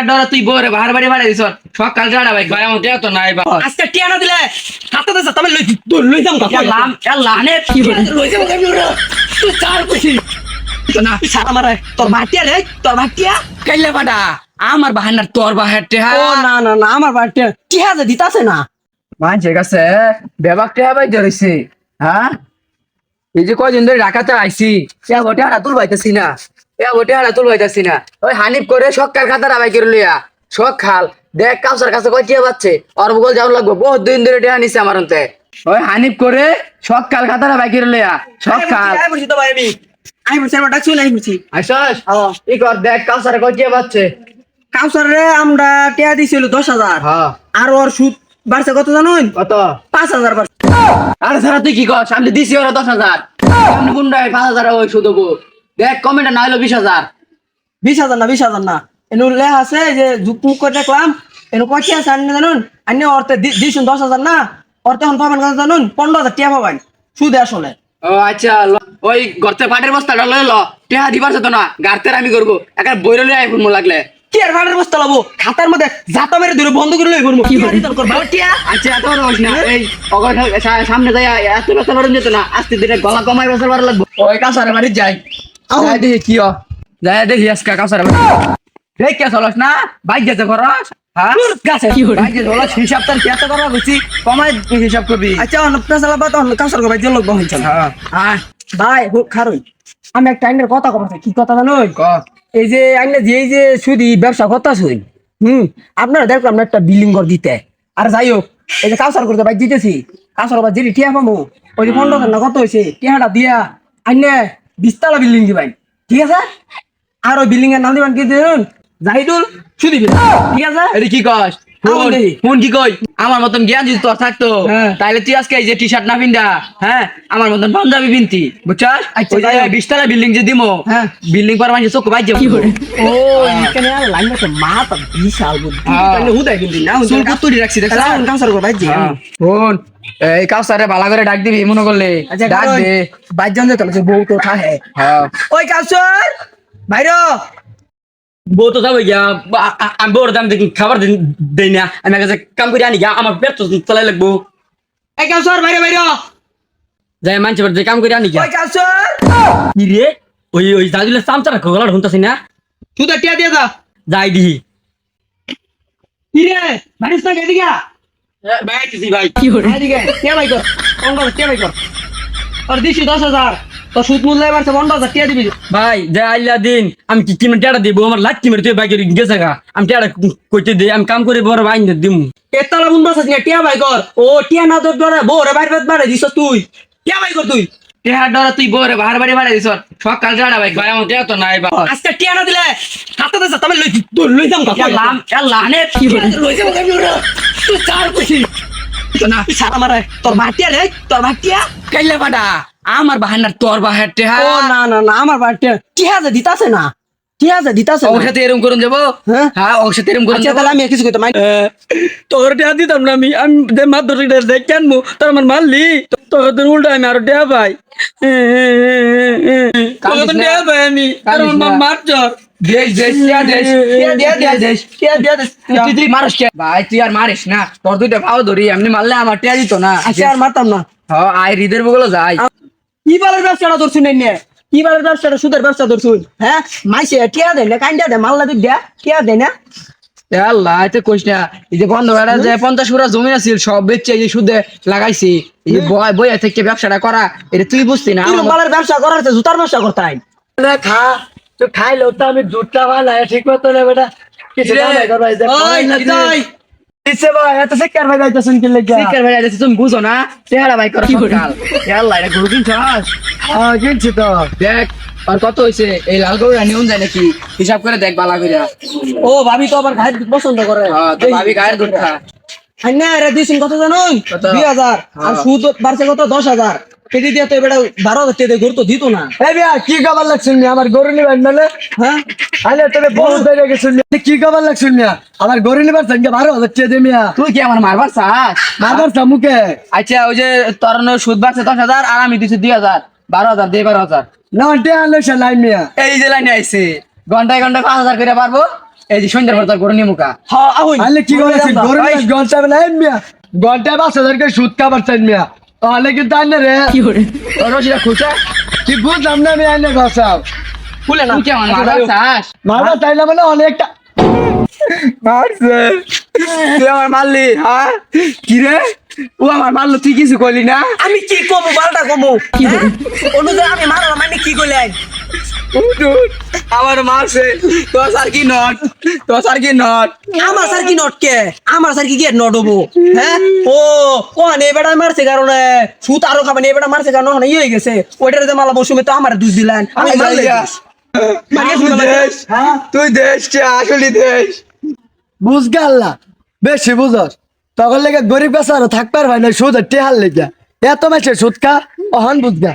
টিহার ডরা তুই বরে বাহার বাড়ি ভাড়া দিছ সকাল যাড়া ভাই ভাই আমার টিয়া তো নাই বা আজকে টিয়া না দিলে হাতে দে তবে লই যাম লানে কি লই যাম তুই চার কইছি না সারা মারে তোর ভাটিয়া রে তোর ভাটিয়া কাইলে বাডা আমার বাহানার তোর বাহার টিহা ও না না না আমার ভাটিয়া টিয়া যে দিতাছে না মানছে কাছে বেবাক টিহা ভাই ধরেছে হ্যাঁ এই যে কয়দিন ধরে ঢাকাতে আইছি সে বটে হারা তুল পাইতেছি না ওই হানিফ করে সকাল খাতার আবাই করে লইয়া সকাল দেখ কাউসার কাছে কয় টিয়া পাচ্ছে ওর বগল যাওয়ার লাগবো বহুত দিন ধরে টিয়া নিছে আমার অন্তে ওই হানিফ করে সকাল খাতার আবাই করে লইয়া সকাল আই বলছি তো ভাই আমি বলছি আমার ডাকছুন আই বলছি আইসস ই কর দেখ কাউসার কয় টিয়া পাচ্ছে কাউসার রে আমরা টিয়া দিছিল 10,000 হ্যাঁ আর ওর সুদ বাড়ছে কত জানুন কত 5,000 বাড়ছে আরে সারা তুই কি কর সামনে দিছি ওরা 10,000 সামনে গুন্ডায় 5,000 ওই শুধু দেখ কমেন্টে না হলো 20,000 20,000 না এনু লে আছে যে জুকমুক করে দেখলাম এনু কয়টি আছে আন্নে জানুন আন্নে অর্থে দিছুন 10,000 না অর্থে এখন পাবেন কত জানুন 15,000 টিয়া পাবেন সুদে আসলে ও আচ্ছা ওই গর্তে পাটের বস্তাটা লয়ে ল টেহা দিবার তো না গার্তের আমি করবো একটা বইরে লই আইফোন লাগলে কি আর ভাড়ার বস্তা লাবো খাতার মধ্যে জাতা মেরে ধরে বন্ধ করে লই করবো কি করে তোর করবা টিয়া আচ্ছা এত বড় হইস না এই অগর সামনে যাই এত বেসা বাড়ন যেত না আস্তে ধীরে গলা কমাই বেসা বাড়া লাগবো ওই কাছারে বাড়ি যাই যাই দেখি কি যাই দেখি আজকে কাছারে বাড়ি দেখ কে চলস না বাইক যেতে করস হ্যাঁ গাছে কি করে বাইক যেতে হলো হিসাব তার কেতে করা বুঝছি কমাই হিসাব করবি আচ্ছা অন্য পেছালা বাত অন্য কাউসার ভাই যে লোক বহিন চল হ্যাঁ ভাই খারুই আমি একটা আইনের কথা কইছি কি কথা জানুন ক এই যে আইনে যে এই যে সুদি ব্যবসা কথা শুন আপনারা দেখলাম না একটা বিল্ডিং ঘর দিতে আর যাই হোক এই যে কাউসার করতে বাইক দিতেছি কাউসার আবার যেটি টিয়া পাবো ওই যে 15,000 না কত হয়েছে টিয়াটা দিয়া আইনে 20 তলা বিল্ডিং দিবেন ঠিক আছে আর ওই বিল্ডিং এর নাম দিবেন কি দিন জাহিদুল সুদি ঠিক আছে এটা কি কস ফোন কি কই আমার মতন জ্ঞান যদি তোর থাকতো তাহলে তুই আজকে এই যে টি শার্ট না পিন্দা হ্যাঁ আমার মতন পাঞ্জাবি পিনতি বুঝছস ওই যে 20 তলা বিল্ডিং যে দিমো বিল্ডিং পর মানে চোখ বাইজে কি করে ও এখানে আর লাইন আছে মাথা বিশাল বুদ্ধি তাহলে হুদাই কিন্তু না চুল কুতুরি রাখছি দেখ কাউসার করে বাইজি ফোন এই কাউসারে ভালো করে ডাক দিবি মনে করলে ডাক দে বাইজন যে তাহলে বউ তো থাকে হ্যাঁ ওই কাউসার বাইরো বউ তো যাবে গিয়া আমি বউর দাম দেখি খাবার দেই না আমি কাছে কাম করে আনি গিয়া আমার পেট তো চালাই লাগবো এই কাউসার বাইরে বাইরো যাই মানছে বাড়ি কাম করে আনি গিয়া ওই কাউসার কি রে ওই দাদুলে চামচারা গলার শুনতাছি না তুই তো টিয়া দিয়ে যা যাই দিহি কি রে বাড়িস না এদিকে বাইতেছি ভাই কি করে এদিকে টিয়া বাই কর অঙ্গল টিয়া বাই কর আর দিছি 10,000 তো সুদ মূল্য এবার 15,000 টিয়া দিবি ভাই যাই আইলা দিন আমি কি কিমে টেড়া দিব আমার লাচ্ছি মেরে তুই বাইকের গেছে গা আমি টেড়া কইতে দে আমি কাম করে বড় বাইন দিম এতলা বন্ধ আছে না টিয়া বাই কর ও টিয়া না তোর ধরে বউরে বাইরে বাইরে দিছ তুই টিয়া বাই কর তুই টেহার ডরা তুই বরে বাহার বাড়ি ভাড়া দিছ সকাল যাড়া ভাই ভাই আমার টেড়া তো নাই বা আজকে টিয়া না দিলে হাতে দে তবে লই যাম কা লানে কি করে লই যাম তুই চার কইছি না সারা মারে তোর ভাটিয়া রে তোর ভাটিয়া কাইলে বাডা আমার বাহানার তোর বাহার টেহা ও না না না আমার ভাটিয়া টিয়া যে দিতাছে না টিয়া যে দিতাছে ওর সাথে এরম করুন যাবো হ্যাঁ ওর সাথে এরম করুন আচ্ছা তাহলে আমি কিছু কইতে মাই তোর টেড়া দিতাম না আমি যে মাত্র দেখ কেনবো তোর আমার মারলি তোর তোর উল্টা আমি আরো টেড়া পাই তোর টেড়া পাই আমি তোর আমার মারচর দেশ দেশ তুই মারিস কে ভাই তুই আর মারিস না তোর দুইটা ভাও ধরি এমনি মারলে আমার টেয়া দিত না আচ্ছা আর মারতাম না হ্যাঁ আই হৃদের বগল যাই কি বালের ব্যবসাটা ধরছুন নে কি বালের ব্যবসাটা সুদের ব্যবসা ধরছুন হ্যাঁ মাইসে টিয়া দেয় না কাইন্ডা দেয় মাল্লা দিক দেয়া টিয়া দেয় না আল্লাহ এতে কইস না এই যে বন্ধ বেড়া যে 50 পুরা জমি আছিল সব বেচে এই যে সুদে লাগাইছি এই যে বই থেকে ব্যবসাটা করা এটা তুই বুঝতি না কি বালের ব্যবসা করার জুতার ব্যবসা করতাই খা তো খাইলো তো আমি দুধটা ভালো ঠিক মতো না বেটা কিছু দিচ্ছে ভাই এত শিকার ভাই যাইতেছেন কি লেগে শিকার ভাই যাচ্ছে তুমি বুঝো না চেহারা ভাই করো সকাল আল্লাহ এটা গরু কিনছস কিনছি তো দেখ আর কত হইছে এই লাল গরু নিউন যায় নাকি হিসাব করে দেখ বালা করে ও ভাবি তো আবার গায়ের দুধ পছন্দ করে হ্যাঁ তো ভাবি গায়ের দুধ খা আইনা রে দিছেন কত জানুন 2000 আর সুদ বাড়ছে কত 10,000 কেটে দিয়ে তো এবারে 12,000 টাকা গরু তো দিত না এই বিয়া কি খাবার লাগছেন আমার গরু নিবেন মানে হ্যাঁ আলে তবে বহুত বেড়ে গেছেন কি খাবার লাগছেন আমার গরু নিবার সঙ্গে 12,000 টাকা দে মিয়া তুই কি আমার মারবার চাস মারবার মুখে আচ্ছা ওই যে তোর সুদ বাড়ছে 10,000 আর আমি দিছি 2,000 12,000 দে 12,000 না টে আলো শালাই মিয়া এই যে লাইনে আইছে ঘন্টায় ঘন্টায় 5,000 করে পারবো এই যে সন্ধ্যার পর তোর গরু নিয়ে মুখা হ্যাঁ আহুন আলে কি করেছি গরম ঘন্টা নাই মিয়া ঘন্টা 5,000 করে সুদ খাবার চাই মিয়া তাহলে কিন্তু আনে রে রশিটা খুঁজা কি বুঝলাম না আমি আনে বসাও খুলে না তুই কেমন মারা চাস মারবা চাইলে মানে অনেকটা মারছে তুই আমার মারলি হ্যাঁ কি রে ও আমার মারলো তুই কিছু কইলি না আমি কি কমু বালটা কমু অনুযায়ী আমি মারলাম মানে কি কইলেন আমার মারছে তোর স্যার কি নট আমার স্যার কি নট কে আমার স্যার কি কি নট হবো হ্যাঁ ও কোন এই বেটা মারছে কারণে সুত আরো খাবেন এই বেটা মারছে কারণ ইয়ে হয়ে গেছে ওইটার যে মালা মৌসুমে তো আমার দুধ দিলেন আমি মারলে তুই দেশ কে আসলে দেশ বুঝ গাল্লা বেশি বুঝস তখন লেগে গরিব কাছে আরো থাকবার ভাই না সুদ টেহার লেগে এত মাসে সুদ খা অহন বুঝগা